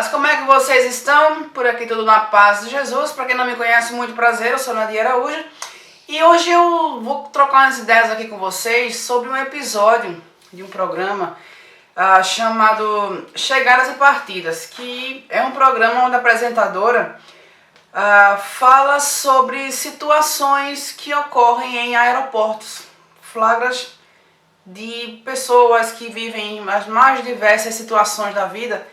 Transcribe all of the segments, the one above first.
Queridas, como é que vocês estão? Por aqui tudo na paz de Jesus. Para quem não me conhece, muito prazer, eu sou Nadia Araújo. E hoje eu vou trocar umas ideias aqui com vocês sobre um episódio de um programa chamado Chegadas e Partidas, que é um programa onde a apresentadora fala sobre situações que ocorrem em aeroportos, flagras de pessoas que vivem as mais diversas situações da vida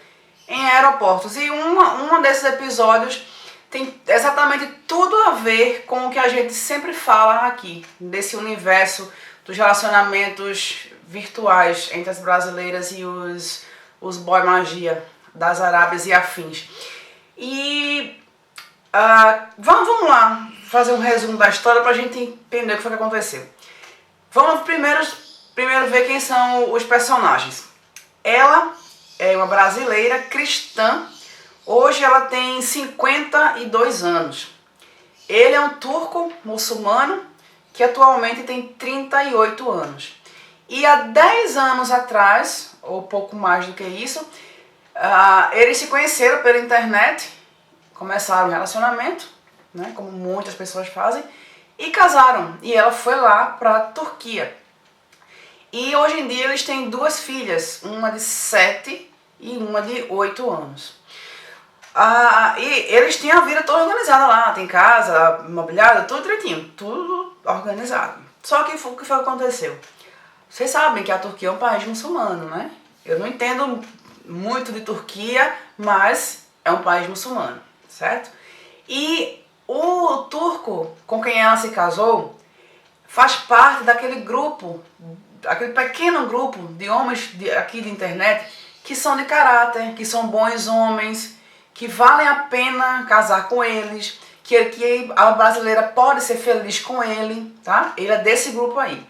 em aeroportos. E um desses episódios tem exatamente tudo a ver com o que a gente sempre fala aqui, desse universo dos relacionamentos virtuais entre as brasileiras e os boy magia das Arábias e afins. E vamos lá fazer um resumo da história para a gente entender o que foi que aconteceu. Vamos primeiro ver quem são os personagens. Ela é uma brasileira cristã. Hoje ela tem 52 anos. Ele é um turco muçulmano que atualmente tem 38 anos. E há 10 anos atrás, ou pouco mais do que isso, eles se conheceram pela internet, começaram um relacionamento, né, como muitas pessoas fazem, e casaram. E ela foi lá para a Turquia. E hoje em dia eles têm duas filhas, uma de 7 e uma de 8 anos. E eles têm a vida toda organizada lá, tem casa, mobiliada, tudo direitinho, tudo organizado. Só que o que foi que aconteceu? Vocês sabem que a Turquia é um país muçulmano, né? Eu não entendo muito de Turquia, mas é um país muçulmano, certo? E o turco com quem ela se casou faz parte daquele grupo, aquele pequeno grupo de homens aqui de internet que são de caráter, que são bons homens, que valem a pena casar com eles, que a brasileira pode ser feliz com ele, tá? Ele é desse grupo aí.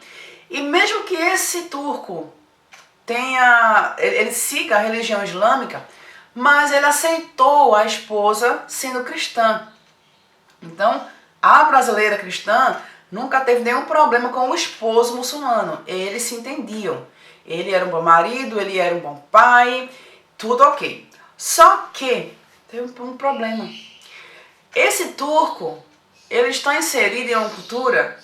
E mesmo que esse turco ele siga a religião islâmica, mas ele aceitou a esposa sendo cristã. Então, a brasileira cristã nunca teve nenhum problema com o esposo muçulmano. Eles se entendiam. Ele era um bom marido, ele era um bom pai, tudo ok. Só que teve um problema. Esse turco, ele está inserido em uma cultura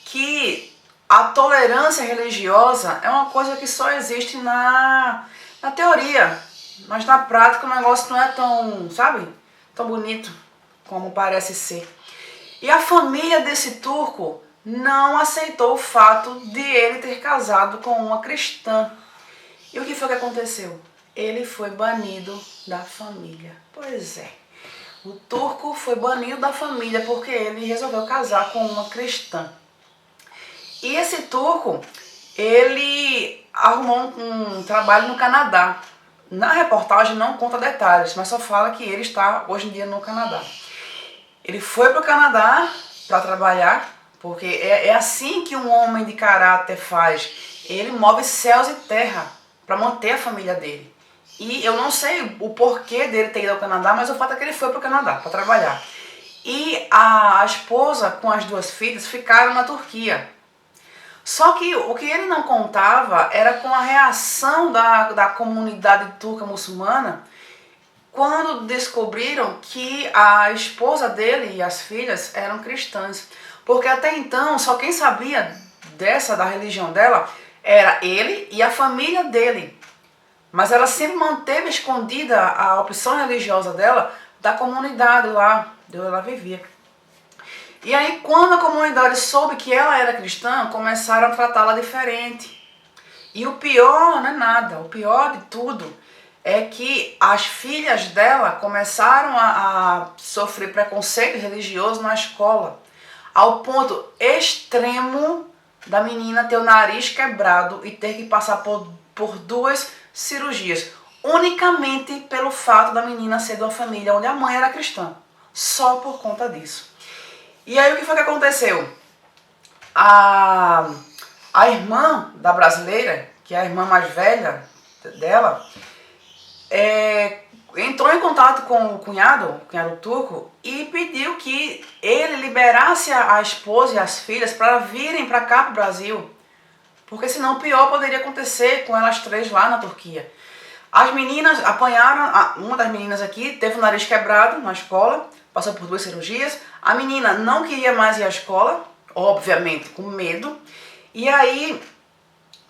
que a tolerância religiosa é uma coisa que só existe na teoria. Mas na prática o negócio não é tão, sabe, tão bonito como parece ser. E a família desse turco não aceitou o fato de ele ter casado com uma cristã. E o que foi que aconteceu? Ele foi banido da família. Pois é, o turco foi banido da família porque ele resolveu casar com uma cristã. E esse turco, ele arrumou um trabalho no Canadá. Na reportagem não conta detalhes, mas só fala que ele está hoje em dia no Canadá. Ele foi para o Canadá para trabalhar, porque é assim que um homem de caráter faz. Ele move céus e terra para manter a família dele. E eu não sei o porquê dele ter ido ao Canadá, mas o fato é que ele foi para o Canadá para trabalhar. E a esposa com as duas filhas ficaram na Turquia. Só que o que ele não contava era com a reação da comunidade turca muçulmana quando descobriram que a esposa dele e as filhas eram cristãs. Porque até então, só quem sabia da religião dela era ele e a família dele. Mas ela sempre manteve escondida a opção religiosa dela da comunidade lá onde ela vivia. E aí, quando a comunidade soube que ela era cristã, começaram a tratá-la diferente. E o pior não é nada, o pior de tudo é que as filhas dela começaram a sofrer preconceito religioso na escola, ao ponto extremo da menina ter o nariz quebrado e ter que passar por 2 cirurgias, unicamente pelo fato da menina ser de uma família onde a mãe era cristã, só por conta disso. E aí o que foi que aconteceu? A irmã da brasileira, que é a irmã mais velha dela, entrou em contato com o cunhado turco, e pediu que ele liberasse a esposa e as filhas para virem para cá, para o Brasil. Porque senão o pior poderia acontecer com elas 3 lá na Turquia. As meninas apanharam, uma das meninas aqui teve o nariz quebrado na escola, passou por 2 cirurgias. A menina não queria mais ir à escola, obviamente com medo. E aí,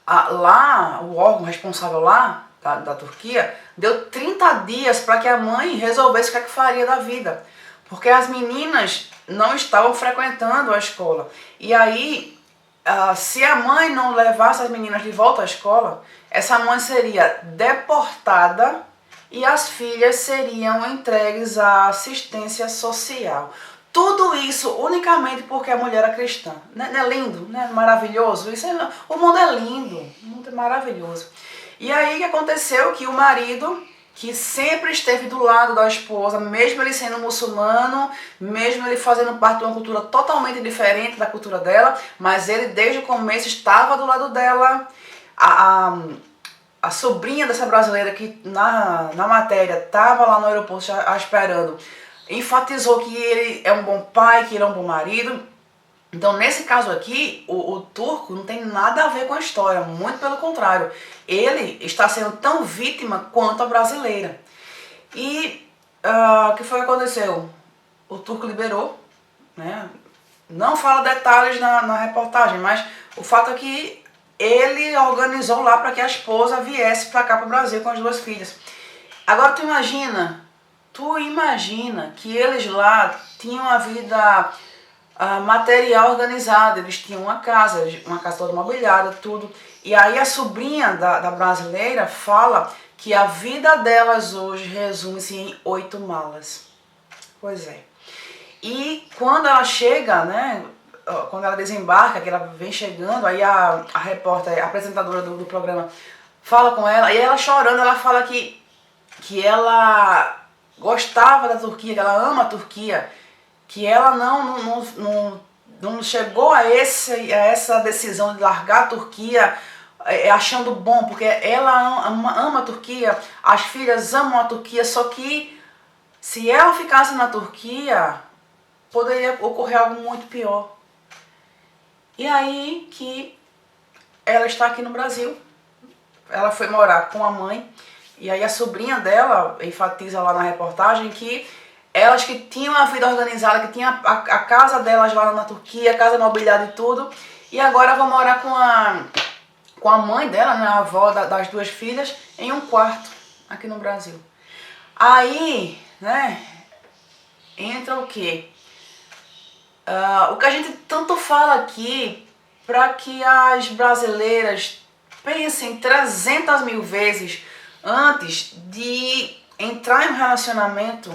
lá, o órgão responsável lá, da Turquia, deu 30 dias para que a mãe resolvesse o que é que faria da vida. Porque as meninas não estavam frequentando a escola. E aí, se a mãe não levasse as meninas de volta à escola, essa mãe seria deportada e as filhas seriam entregues à assistência social. Tudo isso unicamente porque a mulher era cristã. Não é lindo? Não é maravilhoso? O mundo é lindo, o mundo é maravilhoso. E aí o que aconteceu? Que o marido, que sempre esteve do lado da esposa, mesmo ele sendo muçulmano, mesmo ele fazendo parte de uma cultura totalmente diferente da cultura dela, mas ele desde o começo estava do lado dela. A sobrinha dessa brasileira que na matéria estava lá no aeroporto esperando, enfatizou que ele é um bom pai, que ele é um bom marido. Então, nesse caso aqui, o turco não tem nada a ver com a história, muito pelo contrário. Ele está sendo tão vítima quanto a brasileira. E o que foi que aconteceu? O turco liberou, né? Não fala detalhes na reportagem, mas o fato é que ele organizou lá para que a esposa viesse para cá, para o Brasil, com as 2 filhas. Agora tu imagina que eles lá tinham a vida material organizada, eles tinham uma casa toda mobiliada, tudo. E aí a sobrinha da brasileira fala que a vida delas hoje resume-se em 8 malas. Pois é. E quando ela chega, né, quando ela desembarca, que ela vem chegando, aí a repórter, a apresentadora do programa, fala com ela, e ela chorando, ela fala que ela gostava da Turquia, que ela ama a Turquia, que ela não chegou a essa decisão de largar a Turquia achando bom, porque ela ama a Turquia, as filhas amam a Turquia, só que se ela ficasse na Turquia, poderia ocorrer algo muito pior. E aí que ela está aqui no Brasil. Ela foi morar com a mãe, e aí a sobrinha dela enfatiza lá na reportagem que elas que tinham a vida organizada, que tinham a casa delas lá na Turquia, a casa mobiliada e tudo, e agora vão morar com a mãe dela, né, a avó das 2 filhas, em um quarto aqui no Brasil. Aí, né, entra o quê? O que a gente tanto fala aqui, para que as brasileiras pensem 300.000 vezes antes de entrar em um relacionamento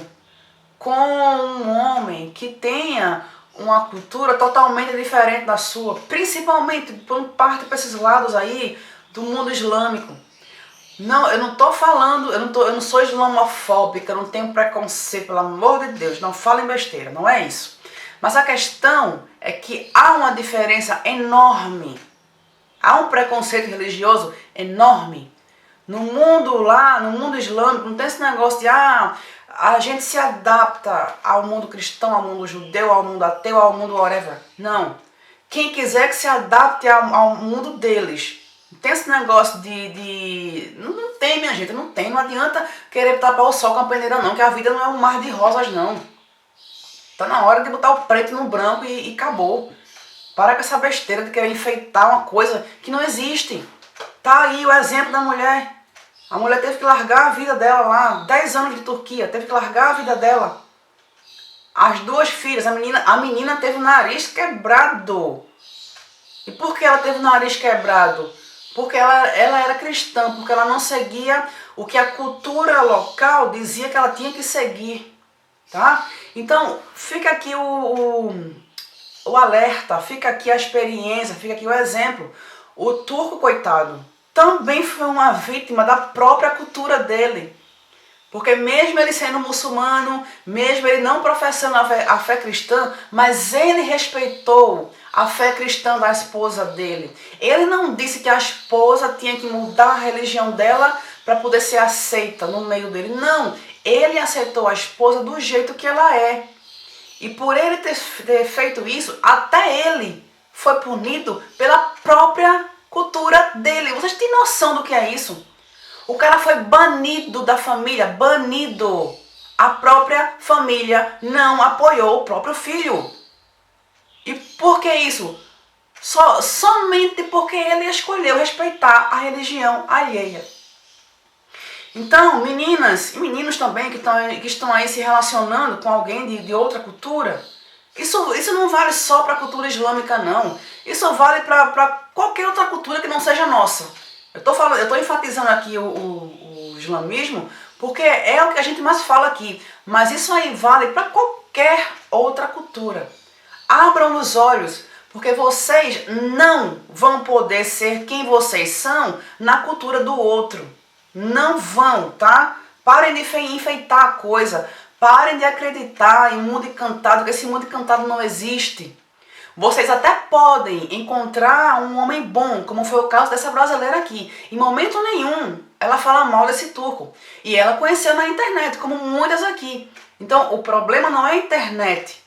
com um homem que tenha uma cultura totalmente diferente da sua, principalmente por parte para esses lados aí do mundo islâmico. Não, eu não tô falando, eu não sou islamofóbica, eu não tenho preconceito, pelo amor de Deus, não falem besteira, não é isso. Mas a questão é que há uma diferença enorme, há um preconceito religioso enorme. No mundo islâmico, não tem esse negócio de a gente se adapta ao mundo cristão, ao mundo judeu, ao mundo ateu, ao mundo whatever. Não. Quem quiser que se adapte ao mundo deles. Não tem esse negócio Não tem, minha gente, não tem. Não adianta querer tapar o sol com a peneira não, que a vida não é um mar de rosas não. Tá na hora de botar o preto no branco e acabou. Para com essa besteira de querer enfeitar uma coisa que não existe. Tá aí o exemplo da mulher. A mulher teve que largar a vida dela lá, 10 anos de Turquia, teve que largar a vida dela. As 2 filhas, a menina teve o nariz quebrado. E por que ela teve o nariz quebrado? Porque ela era cristã, porque ela não seguia o que a cultura local dizia que ela tinha que seguir. Tá? Então, fica aqui o alerta, fica aqui a experiência, fica aqui o exemplo. O turco, coitado, também foi uma vítima da própria cultura dele. Porque mesmo ele sendo muçulmano, mesmo ele não professando a fé cristã, mas ele respeitou a fé cristã da esposa dele. Ele não disse que a esposa tinha que mudar a religião dela para poder ser aceita no meio dele. Não, ele aceitou a esposa do jeito que ela é. E por ele ter feito isso, até ele foi punido pela própria cultura dele. Vocês têm noção do que é isso? O cara foi banido da família, banido. A própria família não apoiou o próprio filho. E por que isso? Somente porque ele escolheu respeitar a religião alheia. Então, meninas e meninos também que estão aí se relacionando com alguém de outra cultura, isso não vale só para a cultura islâmica, não. Isso vale para qualquer outra cultura que não seja nossa. Eu estou enfatizando aqui o islamismo porque é o que a gente mais fala aqui. Mas isso aí vale para qualquer outra cultura. Abram os olhos, porque vocês não vão poder ser quem vocês são na cultura do outro. Não vão, tá? Parem de enfeitar a coisa. Parem de acreditar em mundo encantado, que esse mundo encantado não existe. Vocês até podem encontrar um homem bom, como foi o caso dessa brasileira aqui. Em momento nenhum ela fala mal desse turco. E ela conheceu na internet, como muitas aqui. Então o problema não é a internet.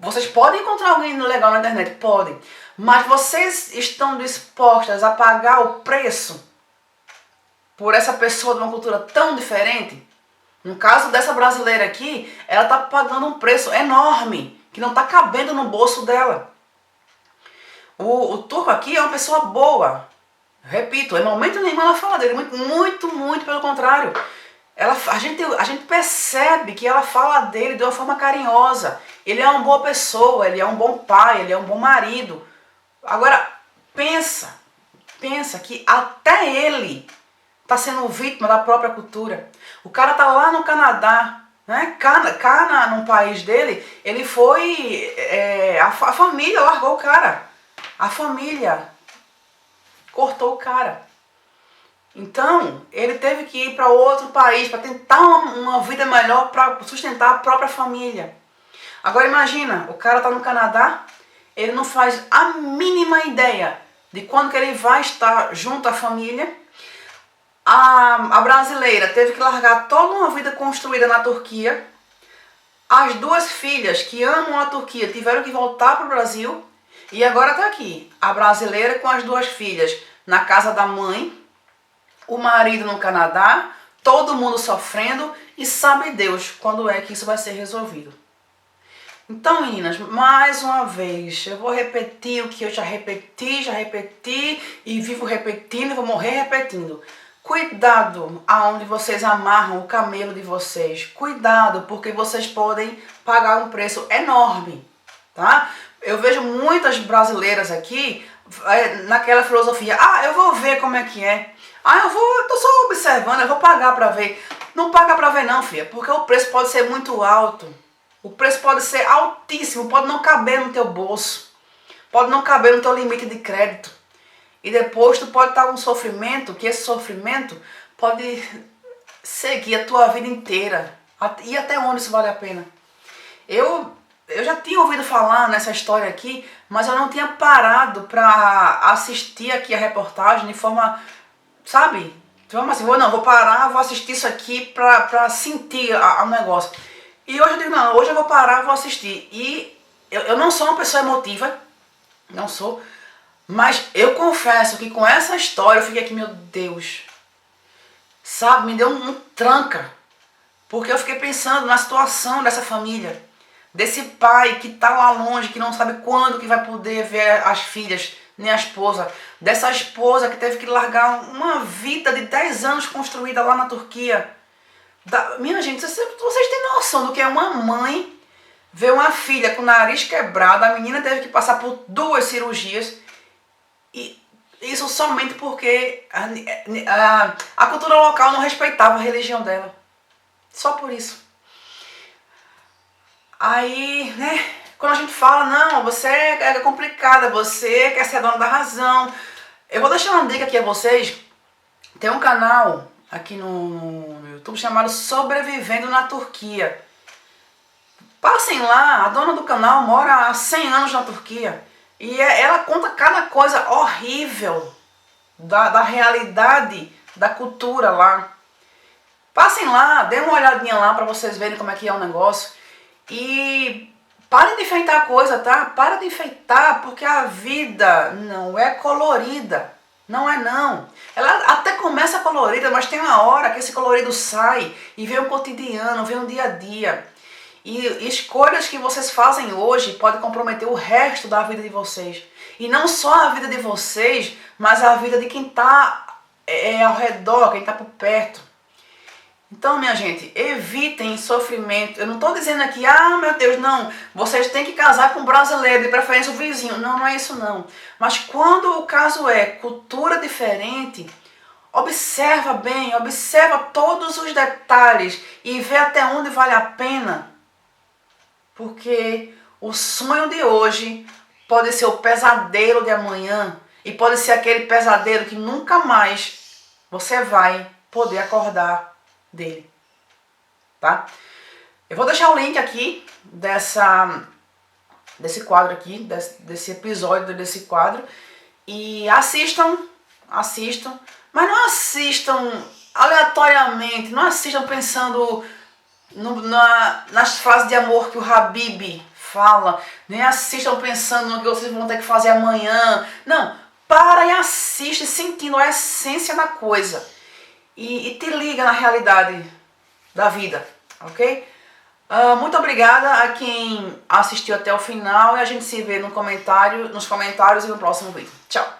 Vocês podem encontrar alguém legal na internet? Podem. Mas vocês estão dispostas a pagar o preço por essa pessoa de uma cultura tão diferente? No caso dessa brasileira aqui, ela está pagando um preço enorme, que não está cabendo no bolso dela. O turco aqui é uma pessoa boa. Repito, em momento nenhum ela fala dele, muito pelo contrário. A gente percebe que ela fala dele de uma forma carinhosa. Ele é uma boa pessoa, ele é um bom pai, ele é um bom marido. Agora, pensa que até ele está sendo vítima da própria cultura. O cara tá lá no Canadá, né? Cá no país dele, ele foi... a família largou o cara. A família cortou o cara. Então, ele teve que ir para outro país para tentar uma vida melhor para sustentar a própria família. Agora imagina, o cara tá no Canadá, ele não faz a mínima ideia de quando que ele vai estar junto à família. A brasileira teve que largar toda uma vida construída na Turquia. As duas filhas que amam a Turquia tiveram que voltar para o Brasil. E agora está aqui, a brasileira com as duas filhas na casa da mãe, o marido no Canadá, todo mundo sofrendo e sabe Deus quando é que isso vai ser resolvido. Então, meninas, mais uma vez, eu vou repetir o que eu já repeti e vivo repetindo, vou morrer repetindo. Cuidado aonde vocês amarram o camelo de vocês. Cuidado, porque vocês podem pagar um preço enorme, tá? Eu vejo muitas brasileiras aqui naquela filosofia. Eu vou ver como é que é. Eu tô só observando, eu vou pagar pra ver. Não paga pra ver não, filha, porque o preço pode ser muito alto. O preço pode ser altíssimo, pode não caber no teu bolso. Pode não caber no teu limite de crédito. E depois tu pode estar com um sofrimento, que esse sofrimento pode seguir a tua vida inteira. E até onde isso vale a pena. Eu já tinha ouvido falar nessa história aqui, mas eu não tinha parado para assistir aqui a reportagem de forma, sabe? Então, assim, vou parar, vou assistir isso aqui para sentir o negócio. E hoje eu digo, não, hoje eu vou parar, vou assistir. E eu não sou uma pessoa emotiva, não sou, mas eu confesso que com essa história eu fiquei aqui, meu Deus, sabe, me deu um tranca. Porque eu fiquei pensando na situação dessa família. Desse pai que está lá longe, que não sabe quando que vai poder ver as filhas, nem a esposa. Dessa esposa que teve que largar uma vida de 10 anos construída lá na Turquia. Minha gente, vocês têm noção do que é uma mãe ver uma filha com o nariz quebrado, a menina teve que passar por 2 cirurgias. E isso somente porque a cultura local não respeitava a religião dela. Só por isso. Aí, né, quando a gente fala, não, você é complicada, você quer ser dona da razão. Eu vou deixar uma dica aqui a vocês. Tem um canal aqui no YouTube chamado Sobrevivendo na Turquia. Passem lá, a dona do canal mora há 100 anos na Turquia. E ela conta cada coisa horrível da realidade da cultura lá. Passem lá, dêem uma olhadinha lá para vocês verem como é que é o negócio. E parem de enfeitar a coisa, tá? Para de enfeitar, porque a vida não é colorida. Não é não. Ela até começa colorida, mas tem uma hora que esse colorido sai e vem o cotidiano, vem o dia a dia. E escolhas que vocês fazem hoje podem comprometer o resto da vida de vocês. E não só a vida de vocês, mas a vida de quem está ao redor, quem está por perto. Então, minha gente, evitem sofrimento. Eu não estou dizendo aqui, ah, meu Deus, não, vocês têm que casar com um brasileiro, de preferência o vizinho. Não, não é isso não. Mas quando o caso é cultura diferente, observa bem, observa todos os detalhes e vê até onde vale a pena. Porque o sonho de hoje pode ser o pesadelo de amanhã e pode ser aquele pesadelo que nunca mais você vai poder acordar dele, tá? Eu vou deixar o link aqui desse quadro aqui, desse episódio desse quadro, e assistam, mas não assistam aleatoriamente, não assistam pensando nas frases de amor que o Habib fala, nem assistam pensando no que vocês vão ter que fazer amanhã, não, para e assiste sentindo a essência da coisa. E te liga na realidade da vida, ok? Muito obrigada a quem assistiu até o final e a gente se vê nos comentários e no próximo vídeo. Tchau!